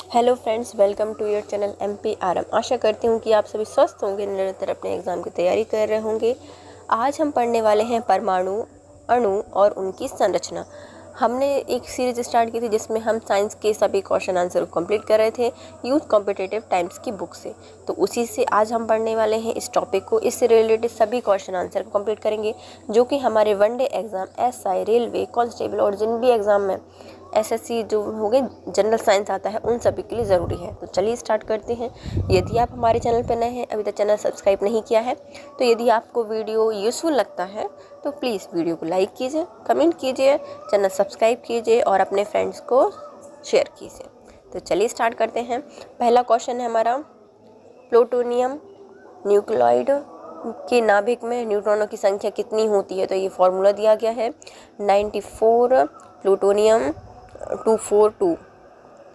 Hello friends, welcome to your channel MPRM। आशा करती हूँ कि आप सभी स्वस्थ होंगे, निरंतर अपने एग्ज़ाम की तैयारी कर रहे होंगे। आज हम पढ़ने वाले हैं परमाणु, अणु और उनकी संरचना। हमने एक सीरीज स्टार्ट की थी जिसमें हम साइंस के सभी क्वेश्चन आंसर को कंप्लीट कर रहे थे यूथ कॉम्पिटिटिव टाइम्स की बुक से। तो उसी से आज हम पढ़ने वाले हैं इस टॉपिक को। इससे रिलेटेड सभी क्वेश्चन आंसर को कंप्लीट करेंगे जो कि हमारे one day exam, SI, railway, constable और जिन भी एग्ज़ाम में SSC जो हो गए जनरल साइंस आता है उन सभी के लिए ज़रूरी है। तो चलिए स्टार्ट करते हैं। यदि आप हमारे चैनल पर नए हैं, अभी तक चैनल सब्सक्राइब नहीं किया है, तो यदि आपको वीडियो यूज़फुल लगता है तो प्लीज़ वीडियो को लाइक कीजिए, कमेंट कीजिए, चैनल सब्सक्राइब कीजिए और अपने फ्रेंड्स को शेयर कीजिए। तो चलिए स्टार्ट करते हैं। पहला क्वेश्चन है हमारा, प्लूटोनियम न्यूक्लियोइड के नाभिक में न्यूट्रॉनों की संख्या कितनी होती है? तो ये फॉर्मूला दिया गया है 94 प्लूटोनियम 242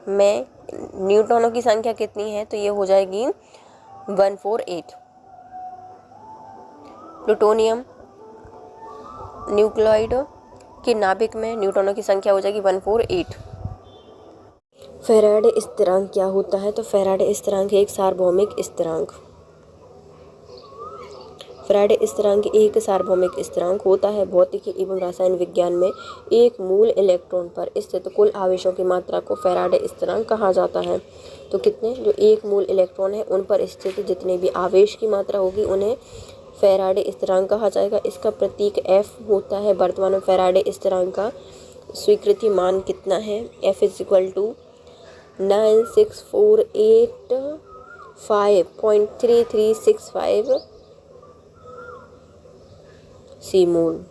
में न्यूट्रॉनों की संख्या कितनी है? तो ये हो जाएगी 148। प्लूटोनियम न्यूक्लियोइड के नाभिक में न्यूट्रॉनों की संख्या हो जाएगी 148। फैराडे स्थिरांक क्या होता है? तो फैराडे स्थिरांक एक सार्वभौमिक स्थिरांक। फैराडे स्थिरांक एक सार्वभौमिक स्थिरांक होता है। भौतिकी एवं रसायन विज्ञान में एक मूल इलेक्ट्रॉन पर स्थित कुल आवेशों की मात्रा को फैराडे स्थिरांक कहा जाता है। तो कितने जो एक मूल इलेक्ट्रॉन है उन पर स्थित जितने भी आवेश की मात्रा होगी उन्हें फैराडे स्थिरांक कहा जाएगा। इसका प्रतीक F होता है। वर्तमान में फैराडे स्थिरांक का स्वीकृति मान कितना है? F = 96485.3365 C मोल,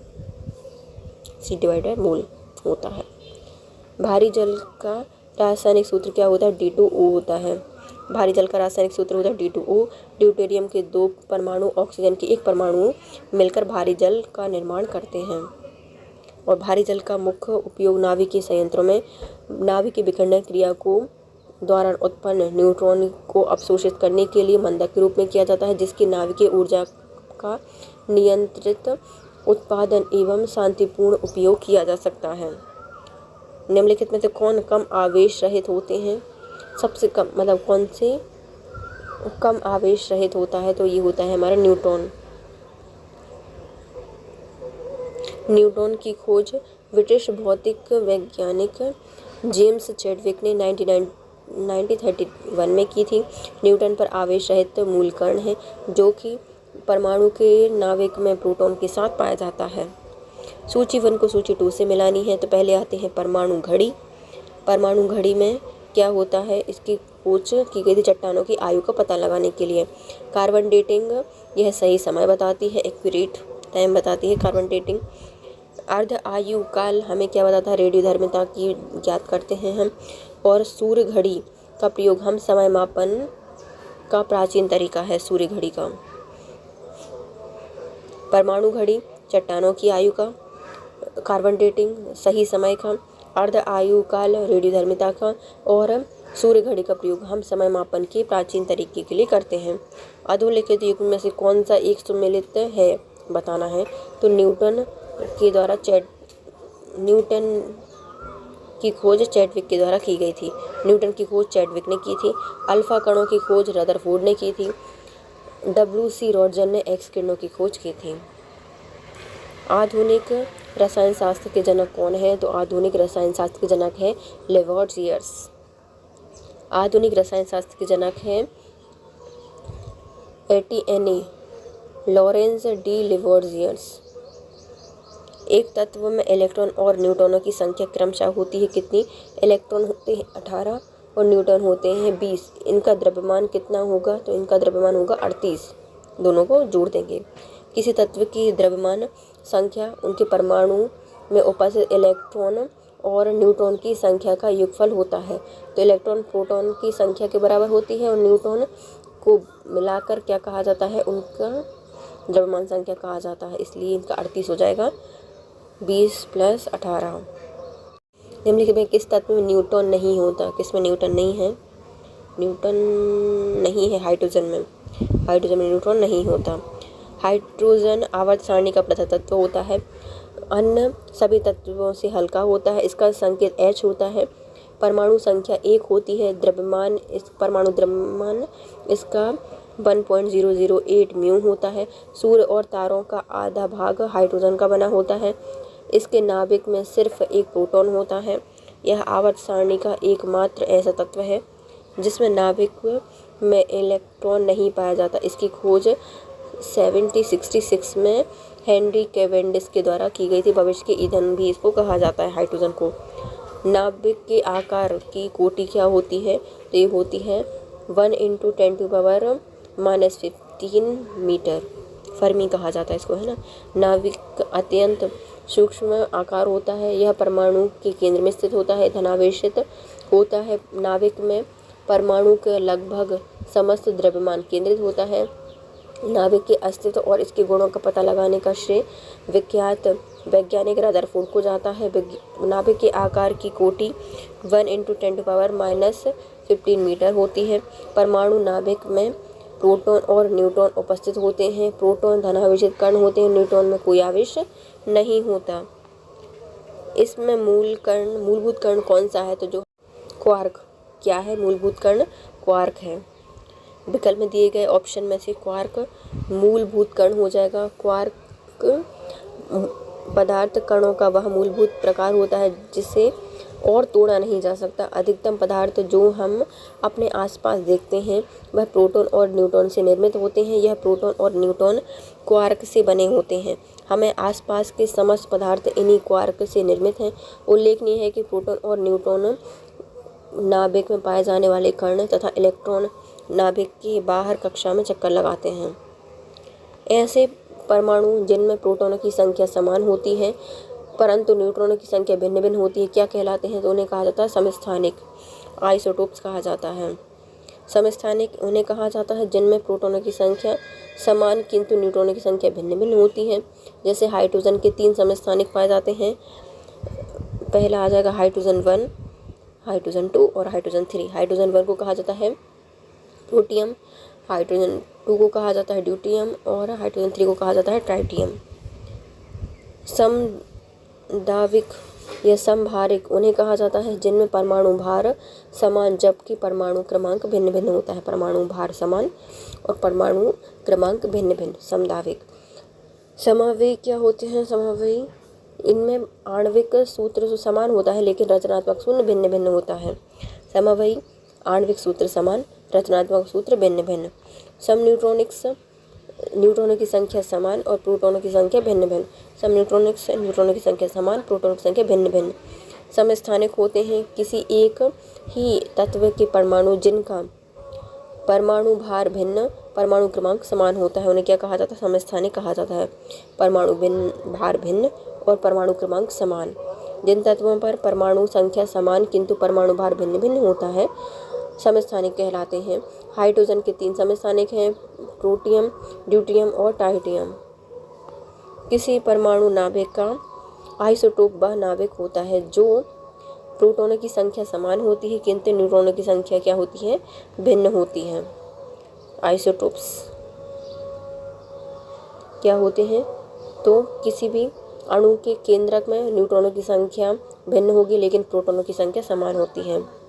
C/ मोल होता है। भारी जल का रासायनिक सूत्र क्या होता है? D2O होता है। भारी जल का रासायनिक सूत्र होता है D2O। ड्यूटेरियम के 2 परमाणु ऑक्सीजन के 1 परमाणु मिलकर भारी जल का निर्माण करते हैं। और भारी जल का मुख्य उपयोग नाभिकीय संयंत्रों में नाभिकीय विखंडन क्रिया को द्वारा उत्पन्न न्यूट्रॉन को अवशोषित करने के लिए मंदक के रूप में किया जाता है, जिसकी नाभिकीय ऊर्जा का नियंत्रित उत्पादन एवं शांतिपूर्ण उपयोग किया जा सकता है। निम्नलिखित में से कौन कम आवेश रहित होते हैं? सबसे कम मतलब कौन से कम आवेश रहित होता है? तो ये होता है हमारा न्यूट्रॉन। न्यूट्रॉन की खोज ब्रिटिश भौतिक वैज्ञानिक जेम्स चैडविक ने 1931 में की थी। न्यूट्रॉन पर आवेश रहित मूल कण है जो कि परमाणु के नाभिक में प्रोटॉन के साथ पाया जाता है। सूची 1 को सूची 2 से मिलानी है। तो पहले आते हैं परमाणु घड़ी। परमाणु घड़ी में क्या होता है? इसकी खोज की गई थी चट्टानों की आयु का पता लगाने के लिए। कार्बन डेटिंग, यह सही समय बताती है, एक्यूरेट टाइम बताती है कार्बन डेटिंग। अर्ध आयु काल हमें क्या बताता है? रेडियोधर्मिता की ज्ञात करते हैं हम। और सूर्य घड़ी का प्रयोग हम समय मापन का प्राचीन तरीका है सूर्य घड़ी का। परमाणु घड़ी चट्टानों की आयु का, कार्बन डेटिंग सही समय का, अर्ध आयु काल रेडियोधर्मिता का और सूर्य घड़ी का प्रयोग हम समय मापन के प्राचीन तरीके के लिए करते हैं। अधोलिखित युग में से कौन सा एक सम्मिलित है बताना है? तो न्यूटन की खोज चैडविक के द्वारा की गई थी। न्यूटन की खोज चैडविक ने की थी। अल्फा कणों की खोज रदरफोर्ड ने की थी। WC रॉन्टजन ने एक्स किरणों की खोज की थी। आधुनिक रसायन शास्त्र के जनक कौन है? तो आधुनिक रसायन शास्त्र के जनक है लेवोइज़ियस। आधुनिक रसायन शास्त्र के जनक है एटिएने लॉरेंस डी लेवोइज़ियस। एक तत्व में इलेक्ट्रॉन और न्यूट्रॉनों की संख्या क्रमशः होती है कितनी? इलेक्ट्रॉन होते हैं 18 और न्यूट्रॉन होते हैं 20। इनका द्रव्यमान कितना होगा? तो इनका द्रव्यमान होगा 38। दोनों को जोड़ देंगे। किसी तत्व की द्रव्यमान संख्या उनके परमाणु में उपस्थित इलेक्ट्रॉन और न्यूट्रॉन की संख्या का योगफल होता है। तो इलेक्ट्रॉन प्रोटॉन की संख्या के बराबर होती है और न्यूट्रॉन को मिलाकर क्या कहा जाता है? उनका द्रव्यमान संख्या कहा जाता है। इसलिए इनका 38 हो जाएगा। 20 + 18। निम्नलिखित में किस तत्व में न्यूट्रॉन नहीं होता? किसमें न्यूट्रॉन नहीं है? न्यूट्रॉन नहीं है हाइड्रोजन में। हाइड्रोजन में न्यूट्रॉन नहीं होता। हाइड्रोजन आवर्त सारणी का प्रथम तत्व होता है। अन्य सभी तत्वों से हल्का होता है। इसका संकेत H होता है। परमाणु संख्या 1 होती है। द्रव्यमान, इस परमाणु द्रव्यमान इसका 1.008 म्यू होता है। सूर्य और तारों का आधा भाग हाइड्रोजन का बना होता है। इसके नाभिक में सिर्फ एक प्रोटॉन होता है। यह आवर्त सारणी का एकमात्र ऐसा तत्व है जिसमें नाभिक में इलेक्ट्रॉन नहीं पाया जाता। इसकी खोज 1766 में हेनरी कैवेंडिश के द्वारा की गई थी। भविष्य के ईंधन भी इसको कहा जाता है, हाइड्रोजन को। नाभिक के आकार की कोटि क्या होती है? तो ये होती है 1 × 10⁻⁻15 मीटर। फर्मी कहा जाता है इसको, है ना। नाभिक अत्यंत सूक्ष्म आकार होता है। यह परमाणु के केंद्र में स्थित होता है, धनावेशित होता है। नाभिक में परमाणु के लगभग समस्त द्रव्यमान केंद्रित होता है। नाभिक के अस्तित्व और इसके गुणों का पता लगाने का श्रेय विख्यात वैज्ञानिक रदरफोर्ड को जाता है। नाभिक के आकार की कोटि 1 × 10⁻⁻15 मीटर होती है। परमाणु नाभिक में प्रोटॉन और न्यूट्रॉन उपस्थित होते हैं। प्रोटॉन धनावेशित कण होते हैं, न्यूट्रॉन में कोई आवेश नहीं होता। इसमें मूलभूत कण कौन सा है? तो जो क्वार्क। क्या है? मूलभूत कण क्वार्क है। विकल्प में दिए गए ऑप्शन में से क्वार्क मूलभूत कण हो जाएगा। क्वार्क पदार्थ कणों का वह मूलभूत प्रकार होता है जिसे और तोड़ा नहीं जा सकता। अधिकतम पदार्थ जो हम अपने आसपास देखते हैं वह प्रोटॉन और न्यूट्रॉन से निर्मित होते हैं। यह प्रोटॉन और न्यूट्रॉन क्वार्क से बने होते हैं। हमें आसपास के समस्त पदार्थ इन्हीं क्वार्क से निर्मित हैं। उल्लेखनीय है कि प्रोटॉन और न्यूट्रॉन नाभिक में पाए जाने वाले कण तथा इलेक्ट्रॉन नाभिक के बाहर कक्षा में चक्कर लगाते हैं। ऐसे परमाणु जिनमें प्रोटॉनों की संख्या समान होती है परंतु न्यूट्रॉनों की संख्या भिन्न भिन्न होती है, क्या कहलाते हैं? तो उन्हें कहा जाता है समस्थानिक, आइसोटोप्स कहा जाता है। समस्थानिक उन्हें कहा जाता है जिनमें प्रोटॉनों की संख्या समान किंतु न्यूट्रॉनों की संख्या भिन्न भिन्न होती है। जैसे हाइड्रोजन के 3 समस्थानिक पाए जाते हैं। पहला आ जाएगा हाइड्रोजन 1, हाइड्रोजन 2 और हाइड्रोजन 3। हाइड्रोजन 1 को कहा जाता है प्रोटियम, हाइड्रोजन 2 को कहा जाता है ड्यूटियम और हाइड्रोजन 3 को कहा जाता है ट्राइटियम। समदाविक या समभारिक उन्हें कहा जाता है जिनमें परमाणु भार समान जबकि परमाणु क्रमांक भिन्न भिन्न होता है। परमाणु भार समान और परमाणु क्रमांक भिन्न भिन्न, समदाविक। समावयी क्या होते हैं? समावयी इनमें आणविक सूत्र समान होता है लेकिन रचनात्मक सूत्र भिन्न भिन्न होता है। समावयी आणविक सूत्र समान, रचनात्मक सूत्र भिन्न भिन्न। समन्यूट्रॉनिक्स न्यूट्रॉनों की संख्या समान और प्रोटॉनों की संख्या भिन्न भिन्न। समन्यूट्रॉनिक्स न्यूट्रॉनों की संख्या समान, प्रोटॉनों की संख्या भिन्न भिन्न। समस्थानिक होते हैं किसी एक ही तत्व के परमाणु जिनका परमाणु भार भिन्न, परमाणु क्रमांक समान होता है, उन्हें क्या कहा जाता है? समस्थानिक कहा जाता है। परमाणु भार भिन्न और परमाणु क्रमांक समान। जिन तत्वों पर परमाणु संख्या समान किंतु परमाणु भार भिन्न भिन्न होता है समस्थानिक कहलाते हैं। हाइड्रोजन के 3 समस्थानिक हैं, प्रोटियम, ड्यूटियम और ट्राइटियम। किसी परमाणु नाभिक का आइसोटोप वह नाभिक होता है जो प्रोटॉनों की संख्या समान होती है किंतु न्यूट्रॉनों की संख्या क्या होती है? भिन्न होती है। आइसोटोप्स क्या होते हैं? तो किसी भी अणु के केंद्रक में न्यूट्रॉनों की संख्या भिन्न होगी लेकिन प्रोटॉनों की संख्या समान होती है।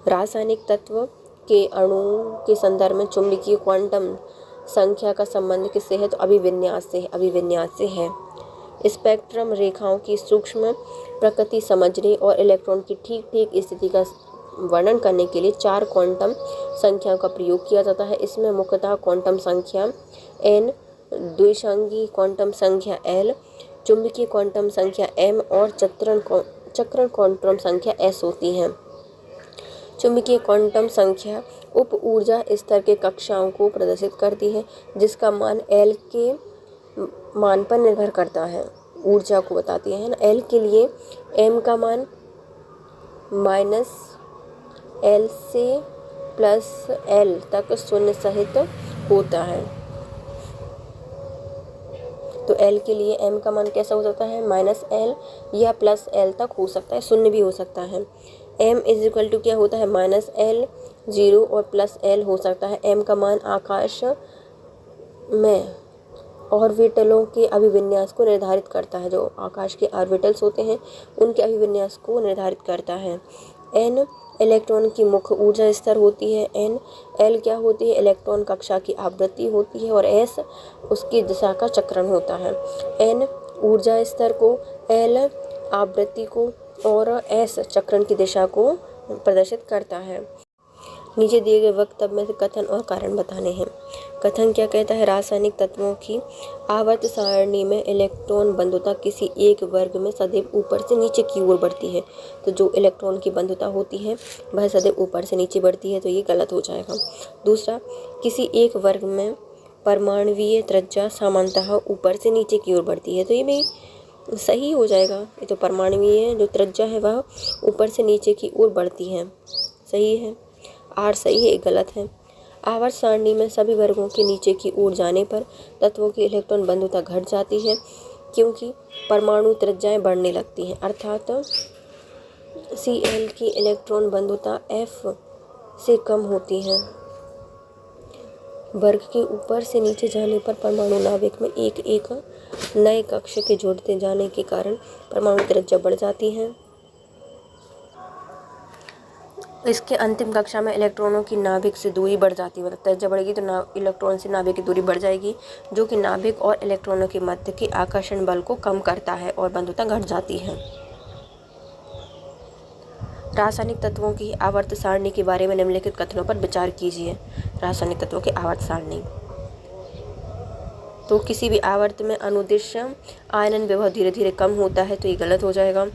रासायनिक तत्व के अणु के संदर्भ में चुंबकीय क्वांटम संख्या का संबंध किससे है? तो अभिविन्यास से है। स्पेक्ट्रम रेखाओं की सूक्ष्म प्रकृति समझने और इलेक्ट्रॉन की ठीक स्थिति का वर्णन करने के लिए 4 क्वांटम संख्याओं का प्रयोग किया जाता है। इसमें मुख्यतः क्वांटम संख्या n, द्विसंगी क्वांटम संख्या l, चुंबकीय क्वांटम संख्या m और चक्रण क्वांटम संख्या s होती हैं। चुंबकीय क्वांटम संख्या उप ऊर्जा स्तर के कक्षाओं को प्रदर्शित करती है जिसका मान L के मान पर निर्भर करता है, ऊर्जा को बताती है ना। L के लिए m का मान -L से +L तक शून्य सहित होता है। तो L के लिए m का मान कैसा हो सकता है? -L या +L तक हो सकता है, शून्य भी हो सकता है। m = क्या होता है? -L, 0 और +L हो सकता है। m का मान आकाश में ऑर्बिटलों के अभिविन्यास को निर्धारित करता है। जो आकाश के ऑर्बिटल्स होते हैं उनके अभिविन्यास को निर्धारित करता है। एन इलेक्ट्रॉन की मुख्य ऊर्जा स्तर होती है। एल क्या होती है? इलेक्ट्रॉन कक्षा की आवृत्ति होती है। और एस उसकी दिशा का चक्रण होता है। एन ऊर्जा स्तर को, एल आवृत्ति को और एस चक्रण की दिशा को प्रदर्शित करता है। नीचे दिए गए वक्तव्य में से कथन और कारण बताने हैं। कथन क्या कहता है? रासायनिक तत्वों की आवर्त सारणी में इलेक्ट्रॉन बंधुता किसी एक वर्ग में सदैव ऊपर से नीचे की ओर बढ़ती है। तो जो इलेक्ट्रॉन की बंधुता होती है वह सदैव ऊपर से नीचे बढ़ती है, तो ये गलत हो जाएगा। दूसरा, किसी एक वर्ग में परमाणुवीय त्रिज्या सामान्यतः ऊपर से नीचे की ओर बढ़ती है, तो ये भी सही हो जाएगा। ये तो परमाणुवीय जो त्रिज्या है वह ऊपर से नीचे की ओर बढ़ती है, सही है। आर सही है, गलत है। आवर्त सारणी में सभी वर्गों के नीचे की ओर जाने पर तत्वों की इलेक्ट्रॉन बंधुता घट जाती है, क्योंकि परमाणु त्रिज्याएं बढ़ने लगती हैं। अर्थात Cl की इलेक्ट्रॉन बंधुता F से कम होती है। वर्ग के ऊपर से नीचे जाने पर परमाणु नाभिक में एक एक नए कक्ष के जुड़ते जाने के कारण परमाणु त्रिज्या बढ़ जाती है। इसके अंतिम कक्षा में इलेक्ट्रॉनों की नाभिक से दूरी बढ़ जाती है। मतलब त्रिज्या बढ़ेगी तो इलेक्ट्रॉन से नाभिक की दूरी बढ़ जाएगी, जो कि नाभिक और इलेक्ट्रॉनों के मध्य के आकर्षण बल को कम करता है और बंधुता घट जाती है। रासायनिक तत्वों की आवर्त सारणी के बारे में निम्नलिखित कथनों पर विचार कीजिए। रासायनिक तत्वों की आवर्त सारणी, तो किसी भी आवर्त में अनुदिश आयनन विभव धीरे धीरे कम होता है, तो ये गलत हो जाएगा।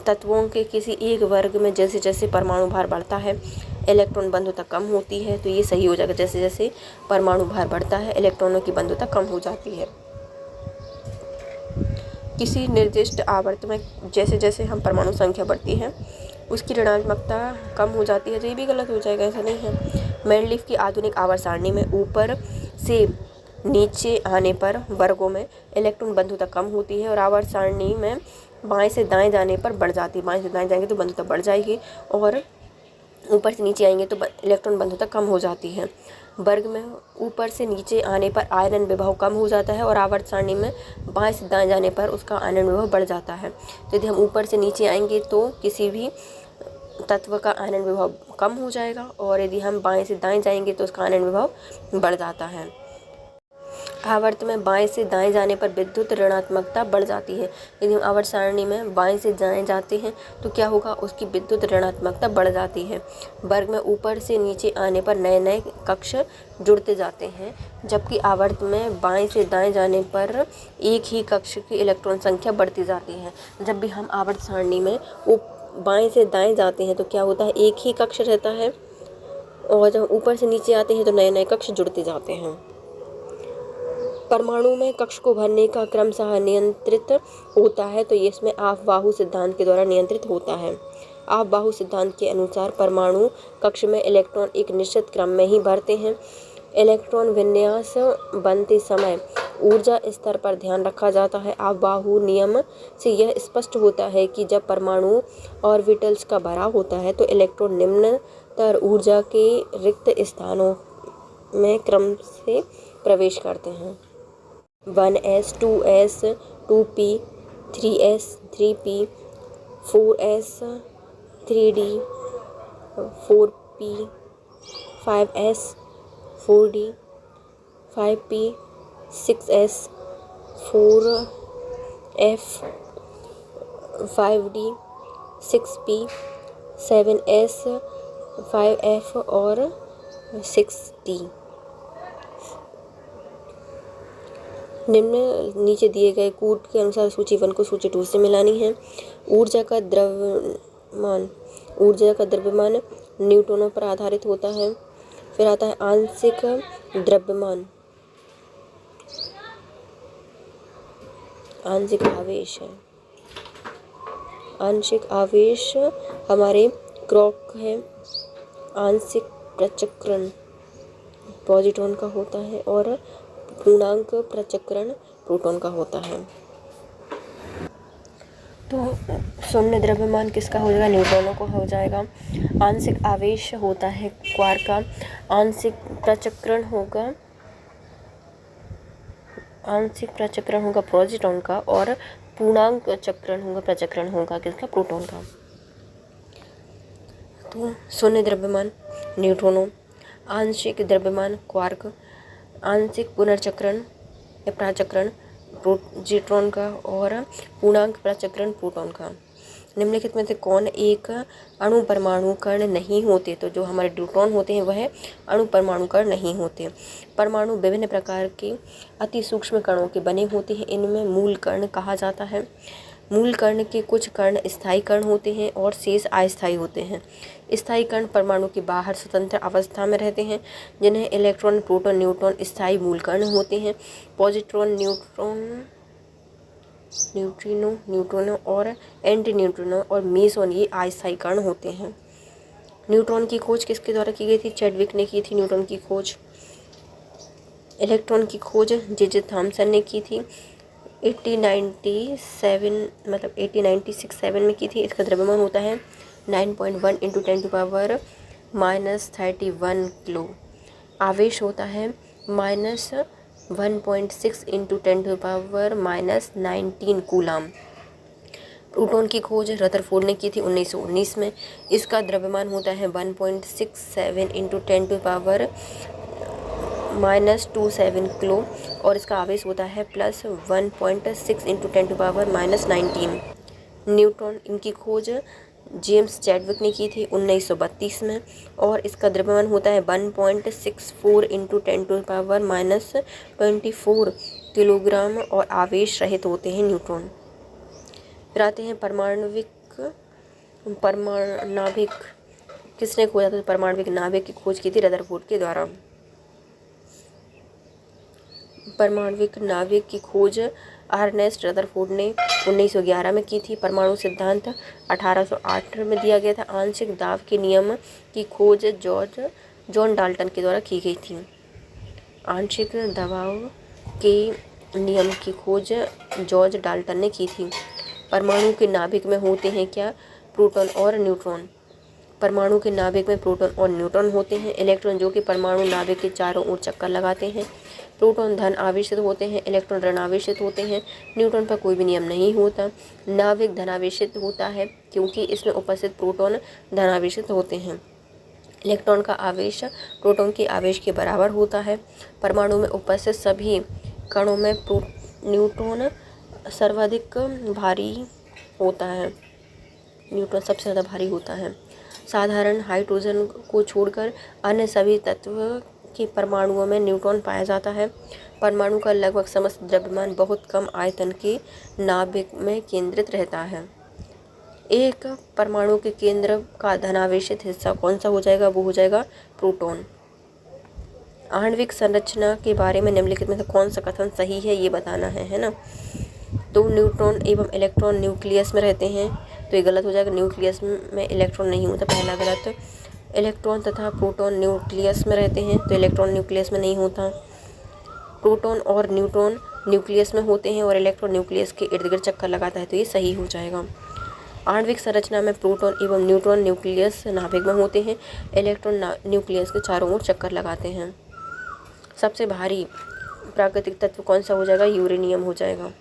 तत्वों के किसी एक वर्ग में जैसे जैसे परमाणु भार बढ़ता है इलेक्ट्रॉन बंधुता कम होती है, तो ये सही हो जाएगा। जैसे जैसे परमाणु भार बढ़ता है इलेक्ट्रॉनों की बंधुता कम हो जाती है। किसी निर्दिष्ट आवर्त में जैसे जैसे हम परमाणु संख्या बढ़ती है उसकी ऋणात्मकता कम हो जाती है, तो ये भी गलत हो जाएगा, ऐसा नहीं है। मेंडलीफ की आधुनिक आवर्त सारणी में ऊपर से नीचे आने पर वर्गों में इलेक्ट्रॉन बंधुता कम होती है और आवर्त सारणी में बाएं से दाएं जाने पर बढ़ जाती है। बाएं से दाएं जाएंगे तो बंधुता बढ़ जाएगी और ऊपर से नीचे आएंगे तो इलेक्ट्रॉन बंधुता कम हो जाती है। वर्ग में ऊपर से नीचे आने पर आयनन विभव कम हो जाता है और आवर्त सारणी में बाएं से दाएं जाने पर उसका आयनन विभव बढ़ जाता है। तो यदि हम ऊपर से नीचे आएंगे तो किसी भी तत्व का आयनन विभव कम हो जाएगा और यदि हम बाएं से दाएं जाएंगे तो उसका आयनन विभव बढ़ जाता है। आवर्त में बाएं से दाएं जाने पर विद्युत ऋणात्मकता बढ़ जाती है। यदि हम आवर्त सारणी में बाएं से दाएं जाते हैं तो क्या होगा? उसकी विद्युत ऋणात्मकता बढ़ जाती है। वर्ग में ऊपर से नीचे आने पर नए नए कक्ष जुड़ते जाते हैं, जबकि आवर्त में बाएं से दाएं जाने पर एक ही कक्ष की इलेक्ट्रॉन संख्या बढ़ती जाती है। जब भी हम आवर्त सारणी में बाएं से दाएं जाते हैं तो क्या होता है? एक ही कक्ष रहता है और जब ऊपर से नीचे आते हैं तो नए नए कक्ष जुड़ते जाते हैं। परमाणु में कक्ष को भरने का क्रमशः नियंत्रित होता है, तो ये इसमें ऑफ-बाहु सिद्धांत के द्वारा नियंत्रित होता है। ऑफ-बाहु सिद्धांत के अनुसार परमाणु कक्ष में इलेक्ट्रॉन एक निश्चित क्रम में ही भरते हैं। इलेक्ट्रॉन विन्यास बनते समय ऊर्जा स्तर पर ध्यान रखा जाता है। ऑफ-बाहु नियम से यह स्पष्ट होता है कि जब परमाणु ऑर्बिटल्स का भराव होता है तो इलेक्ट्रॉन निम्नतर ऊर्जा के रिक्त स्थानों में क्रम से प्रवेश करते हैं। 1s 2s 2p 3s 3p 4s 3d 4p 5s 4d 5p 6s 4f 5d 6p 7s 5f और 6d। निम्न नीचे दिए गए कूट के अनुसार सूची 1 को सूची 2 से मिलानी है। ऊर्जा का द्रव्यमान न्यूटनों पर आधारित होता है। फिर आता है आंशिक द्रव्यमान, आंशिक आवेश है। आंशिक आवेश हमारे क्वार्क है। आंशिक प्रचक्रण पॉजिट्रॉन का होता है और पूर्णांक प्रचक्रण प्रोटॉन का होता है। तो शून्य द्रव्यमान किसका हो जाएगा? न्यूट्रॉनों को हो जाएगा। आंशिक आवेश होता है क्वार्क का। आंशिक प्रचक्रण होगा आंशिक प्रचक्रण होगा पॉजिट्रॉन का और पूर्णांक चक्रण होगा प्रचक्रण होगा किसका, प्रोटॉन का। तो शून्य द्रव्यमान न्यूट्रॉनों, आंशिक द्रव्यमान क्वार्क, आंशिक पुनर्चक्रण या प्राचक्रण पॉजिट्रॉन का और पूर्णांक प्रचक्रण प्रोटॉन का। निम्नलिखित में से कौन एक अणु परमाणु कण नहीं होते? तो जो हमारे न्यूट्रॉन होते हैं वह अणु परमाणु कण नहीं होते। परमाणु विभिन्न प्रकार के अति सूक्ष्म कणों के बने होते हैं, इनमें मूल कण कहा जाता है। मूल कण के कुछ कण स्थायी कण होते हैं और शेष अस्थायी होते हैं। स्थायी कण परमाणु के बाहर स्वतंत्र अवस्था में रहते हैं, जिन्हें इलेक्ट्रॉन, प्रोटॉन, न्यूट्रॉन स्थायी मूल कण होते हैं। पॉजिट्रॉन, न्यूट्रिनो और एंटी न्यूट्रिनो और मेसॉन ये अस्थायी कण होते हैं। न्यूट्रॉन की खोज किसके द्वारा की गई थी? चैडविक ने की थी न्यूट्रॉन की खोज। इलेक्ट्रॉन की खोज जे थॉमसन ने की थी 1897 में की थी। इसका द्रव्यमान होता है 9.1 × 10⁻31 किलो। आवेश होता है -1.6 × 10⁻19 कूलाम। प्रोटॉन की खोज रदरफोर्ड ने की थी 1919 में। इसका द्रव्यमान होता है 1.67 × 10⁻27 किलो और इसका आवेश होता है +1.6 × 10⁻19। न्यूट्रॉन, इनकी खोज जेम्स चैडविक ने की थी 1932 में और इसका द्रव्यमान होता है 1.64 × 10⁻24 किलोग्राम और आवेश रहित होते हैं न्यूट्रॉन। फिर आते हैं परमाणविक किसने खोजा था? परमाणविक नाभिक की खोज की थी रदरफोर्ड के द्वारा। परमाणविक नाभिक की खोज अर्नेस्ट रदरफोर्ड ने 1911 में की थी। परमाणु सिद्धांत 1808 में दिया गया था। आंशिक दाब के नियम की खोज जॉन डाल्टन के द्वारा की गई थी। आंशिक दबाव के नियम की खोज जॉर्ज डाल्टन ने की थी। परमाणु के नाभिक में होते हैं क्या? प्रोटॉन और न्यूट्रॉन। परमाणु के नाभिक में प्रोटॉन और न्यूट्रॉन होते हैं। इलेक्ट्रॉन जो कि परमाणु नाभिक के चारों ओर चक्कर लगाते हैं। प्रोटॉन धन आवेशित होते हैं, इलेक्ट्रॉन ऋण आवेशित होते हैं। न्यूट्रॉन पर कोई भी नियम नहीं होता। नाभिक धनावेशित होता है क्योंकि इसमें उपस्थित प्रोटॉन धनावेशित होते हैं। इलेक्ट्रॉन का आवेश प्रोटॉन के आवेश के बराबर होता है। परमाणु में उपस्थित सभी कणों में न्यूट्रॉन सर्वाधिक भारी होता है। न्यूट्रॉन सबसे ज़्यादा भारी होता है। साधारण हाइड्रोजन को छोड़कर अन्य सभी तत्व के परमाणुओं में न्यूट्रॉन पाया जाता है। परमाणु का लगभग समस्त द्रव्यमान बहुत कम आयतन के नाभिक में केंद्रित रहता है। एक परमाणु के केंद्र का धनावेशित हिस्सा कौन सा हो जाएगा? वो हो जाएगा प्रोटॉन। आणविक संरचना के बारे में निम्नलिखित में से कौन सा कथन सही है ये बताना है ना। तो न्यूट्रॉन एवं इलेक्ट्रॉन न्यूक्लियस में रहते हैं, तो ये गलत हो जाएगा। न्यूक्लियस में इलेक्ट्रॉन नहीं होता, पहला गलत। इलेक्ट्रॉन तथा प्रोटॉन न्यूक्लियस में रहते हैं, तो इलेक्ट्रॉन न्यूक्लियस में नहीं होता। प्रोटॉन और न्यूट्रॉन न्यूक्लियस में होते हैं और इलेक्ट्रॉन न्यूक्लियस के इर्द गिर्द चक्कर लगाता है, तो ये सही हो जाएगा। आणविक संरचना में प्रोटॉन एवं न्यूट्रॉन न्यूक्लियस नाभिक में होते हैं, इलेक्ट्रॉन न्यूक्लियस के चारों ओर चक्कर लगाते हैं। सबसे भारी प्राकृतिक तत्व कौन सा हो जाएगा? यूरेनियम हो जाएगा।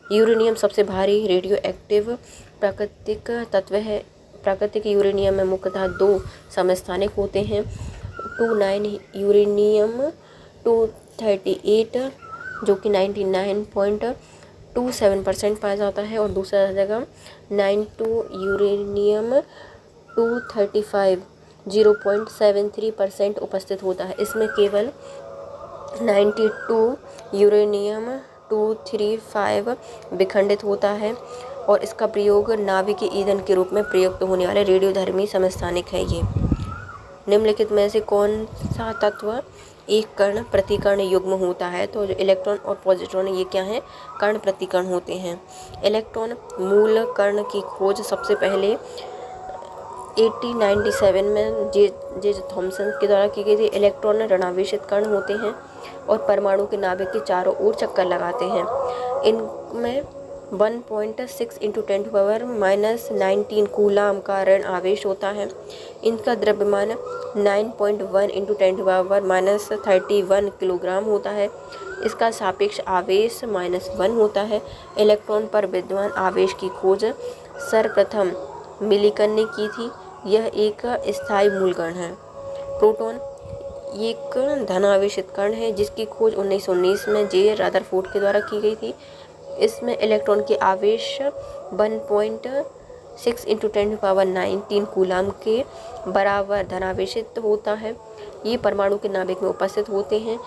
यूरेनियम सबसे भारी रेडियो एक्टिव प्राकृतिक तत्व है। प्राकृतिक यूरेनियम में मुख्यतः 2 समस्थानिक होते हैं। 29 यूरेनियम 238 जो कि 99.27% पाया जाता है और दूसरा जगह 92 यूरेनियम 235 0.73% उपस्थित होता है। इसमें केवल 92 यूरेनियम 235 विखंडित होता है और इसका प्रयोग नाभिकीय ईंधन के रूप में प्रयुक्त होने वाले रेडियोधर्मी समस्थानिक है। ये निम्नलिखित में से कौन सा तत्व एक कण प्रतिकण युग्म होता है? तो जो इलेक्ट्रॉन और पॉजिट्रॉन ये क्या है? कण प्रतिकण होते हैं। इलेक्ट्रॉन मूल कण की खोज सबसे पहले 1897 में जे थॉमसन के द्वारा की गई थी। इलेक्ट्रॉन ऋणावेशित कण होते हैं और परमाणु के नाभिक के चारों ओर चक्कर लगाते हैं। इनमें 1.6 × 10⁻19 कूलाम का ऋण आवेश होता है। इनका द्रव्यमान 9.1 × 10⁻31 किलोग्राम होता है। इसका सापेक्ष आवेश -1 होता है। इलेक्ट्रॉन पर विद्यमान आवेश की खोज सर्वप्रथम मिलिकन ने की थी। यह एक स्थायी मूलकण है। प्रोटॉन एक धनावेशित कण है जिसकी खोज 1919 में जे रदरफोर्ड के द्वारा की गई थी। इसमें इलेक्ट्रॉन के आवेश 1.6 × 10⁻⁹ 3 कूलाम के बराबर धनावेशित होता है। ये परमाणु के नाभिक में उपस्थित होते हैं।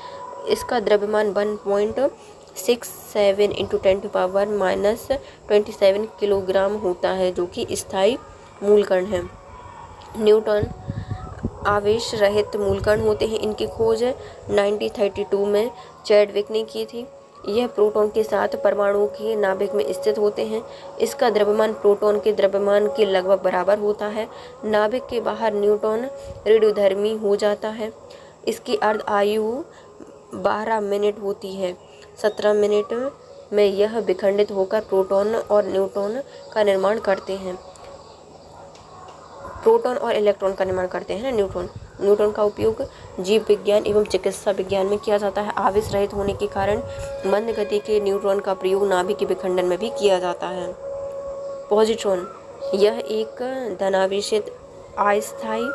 इसका द्रव्यमान 1.67 × 10⁻⁻27 किलोग्राम होता है, जो कि स्थायी मूलकण है। न्यूट्रॉन आवेश रहित मूलकण होते हैं। इनकी खोज 1932 में चैडविक ने की थी। यह प्रोटॉन के साथ परमाणु के नाभिक में स्थित होते हैं। इसका द्रव्यमान प्रोटॉन के द्रव्यमान के लगभग बराबर होता है। नाभिक के बाहर न्यूट्रॉन रेडियोधर्मी हो जाता है। इसकी अर्ध आयु 12 मिनट होती है। 17 मिनट में यह विखंडित होकर प्रोटॉन और न्यूट्रॉन का निर्माण करते हैं। प्रोटॉन और इलेक्ट्रॉन का निर्माण करते हैं न्यूट्रॉन का उपयोग जीव विज्ञान एवं चिकित्सा विज्ञान में किया जाता है। आवेश रहित होने के कारण मंद गति के न्यूट्रॉन का प्रयोग नाभिक के विखंडन में भी किया जाता है। पॉजिट्रॉन यह एक धनावेशित अस्थायी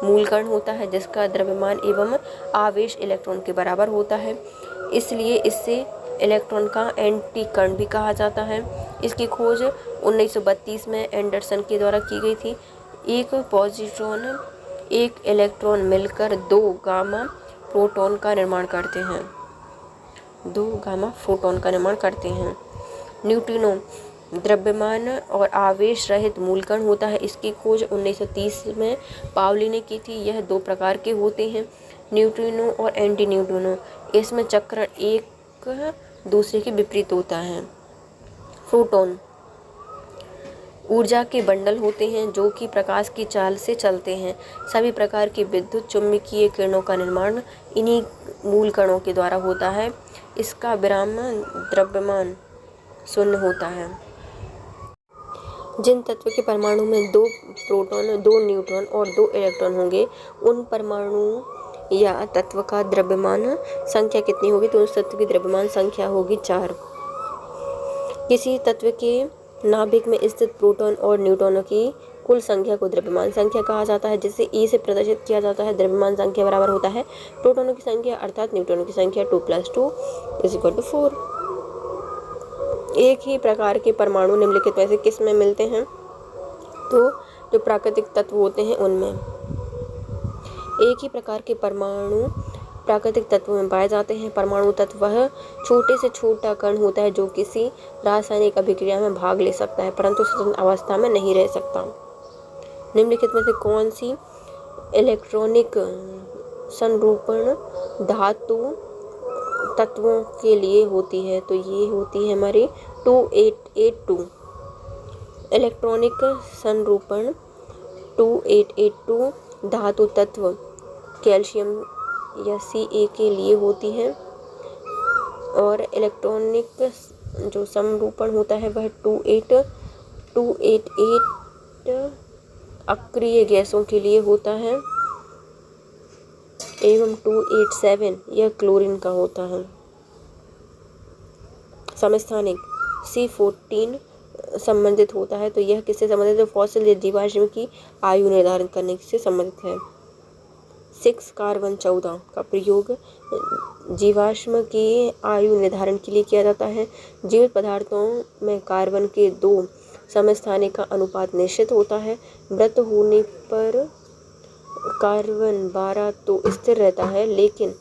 मूलकण होता है जिसका द्रव्यमान एवं आवेश इलेक्ट्रॉन के बराबर होता है, इसलिए इससे इलेक्ट्रॉन का एंटी कण भी कहा जाता है। इसकी खोज 1932 में एंडरसन के द्वारा की गई थी। एक पॉजिट्रॉन एक इलेक्ट्रॉन मिलकर 2 गामा प्रोटॉन का निर्माण करते हैं। न्यूट्रिनो द्रव्यमान और आवेश रहित मूलकण होता है। इसकी खोज 1930 में पाउली ने की थी। यह 2 प्रकार के होते हैं, न्यूट्रिनो और एंटी न्यूट्रिनो। इसमें चक्रण एक दूसरे के विपरीत होता है। फोटोन ऊर्जा के बंडल होते हैं जो कि प्रकाश की चाल से चलते हैं। सभी प्रकार की विद्युत चुम्बकीय किरणों का निर्माण इन्हीं मूल कणों के द्वारा होता है। इसका विराम द्रव्यमान 0 होता है। जिन तत्व के परमाणु में 2 प्रोटॉन, 2 न्यूट्रॉन और 2 इलेक्ट्रॉन होंगे, उन परमाणु या तत्व का द्रव्यमान संख्या कितनी होगी? तो उस तत्व की द्रव्यमान संख्या होगी 4। किसी तत्व के नाभिक में स्थित प्रोटॉन और न्यूट्रॉनों की कुल संख्या को द्रव्यमान संख्या कहा जाता है, जिसे E से प्रदर्शित किया जाता है। द्रव्यमान संख्या बराबर होता है प्रोटॉनों की संख्या अर्थात न्यूट्रॉनों की संख्या। 2 + 2 = 4। एक ही प्रकार के परमाणु निम्नलिखित में से किस में मिलते हैं? तो जो प्राकृतिक तत्व होते हैं उनमें। एक ही प्रकार के परमाणु प्राकृतिक तत्वों में पाए जाते हैं। परमाणु तत्व वह छोटे से छोटा कण होता है जो किसी रासायनिक अभिक्रिया में भाग ले सकता है परंतु स्वतंत्र अवस्था में नहीं रह सकता। निम्नलिखित में से कौन सी इलेक्ट्रॉनिक संरूपण धातु तत्वों के लिए होती है? तो ये होती है हमारी 2882। इलेक्ट्रॉनिक संरूपण 2882 धातु तत्व कैल्शियम या Ca के लिए होती है और इलेक्ट्रॉनिक जो समरूपण होता है वह 288 अक्रिय गैसों के लिए होता है एवं 287 यह क्लोरीन का होता है। समस्थानिक C14 संबंधित होता है, तो यह किससे संबंधित है? फॉसिल या जीवाश्म की आयु निर्धारित करने से संबंधित है। 6 कार्बन 14 का प्रयोग जीवाश्म की आयु निर्धारण के लिए किया जाता है। जीवित पदार्थों में कार्बन के 2 समस्थानिक का अनुपात निश्चित होता है। मृत होने पर कार्बन 12 तो स्थिर रहता है, लेकिन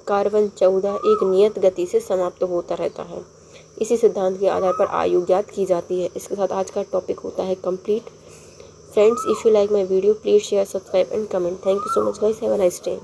कार्बन 14 एक नियत गति से समाप्त होता रहता है। इसी सिद्धांत के आधार पर आयु ज्ञात की जाती है। इसके साथ आज का टॉपिक होता है complete. Friends, if you like my video please share, subscribe and comment. Thank you so much guys, have a nice day.